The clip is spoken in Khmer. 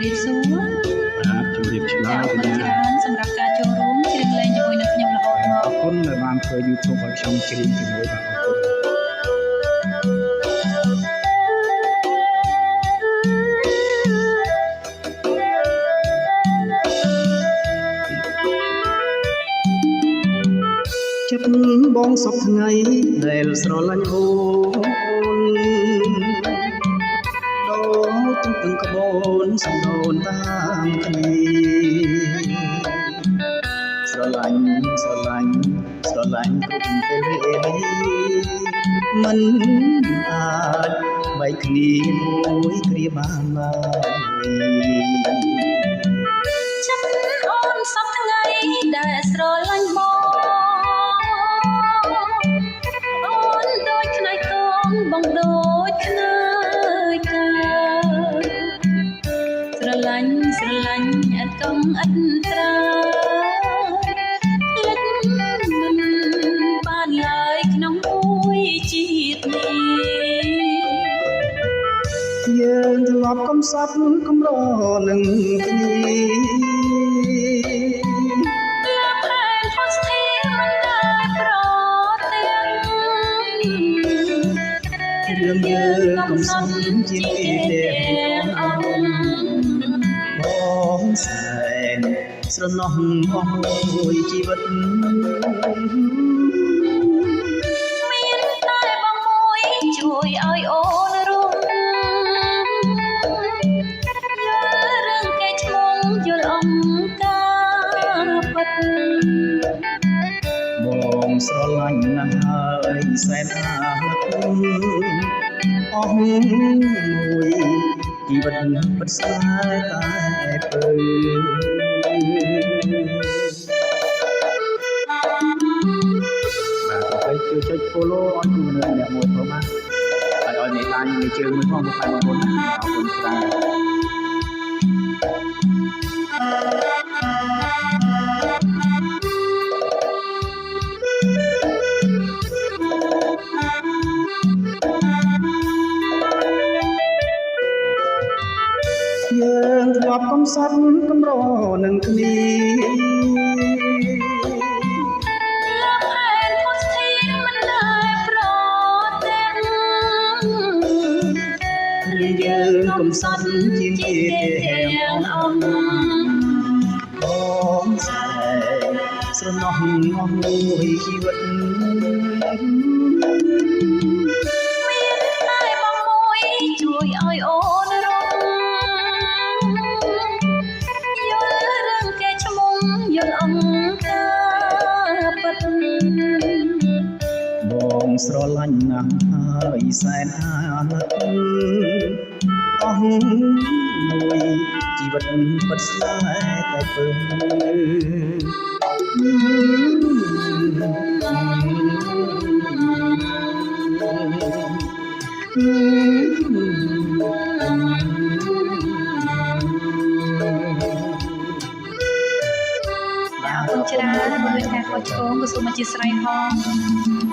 រាបសួរបាទជំរាបឆ្លើយ អរគុណច្រើនសម្រាប់ការចូលរួមជ្រៀងលេងជាមួយនឹងខ្ញុំរហូតមក អរគុណដែលបានធ្វើ YouTube ឲ្យខ្ញុំជ្រៀងជាមួយបាទអរគុណចិត្តបងសពថ្ងៃដែលស្រឡាញ់អូនដូចទាំងក្បូនសំដូនតាមគ្នាស្រឡាញ់គ្រប់ពេលវេលាមិនអាចបែកគ្នាមួយគ្រាបានឡើយចិត្តអូនសពថ្ងៃដែលស្រឡាញ់បងអូនដូចខ្នើយតងបងដូចខ្នើយកាស្រឡាញ់អត់កុំអត់ត្រាលិចមិនបានឡើយក្នុងមួយជាតិនេះយើងធ្លាប់កំសត់កំរនឹងគ្នារឿងយើងកំសត់ជាទាំងបងសែនស្រណោះអស់មួយជីវិតមានតែបងមួយជួយឲ្យអូនរួមយល់រឿងកែឈ្មោះយល់អង្គការពិតបងស្រឡាញ់ណាស់ហើយសែនអាណិតអស់មួយជីវិតពិតស្នេហ៍តែពើបាទទៅជួយចុច follow ឲ្យគូម្នាក់មួយផងណាហើយឲ្យមេតាញមេជើងមួយផងមកបាយបងប្អូនណាអរគុណច្រើនយើងធ្លាប់កំសត់កំរនឹងគ្នាយើងកំសត់ជាងគេទាំងអស់បងសែស្រណោះអស់មួយជីវិតមានតែបងមួយជួយឲ្យអូនរងយល់រឿងកែឈ្មោះយល់អង្គការពិតបងស្រឡាញ់ណាស់ហើយសែនអាណិតអស់មួយជីវិតពិតស្នេហ៍តែពើច្រើនមើលការខុសឆ្គងក៏សូមអធិស្ឋានផង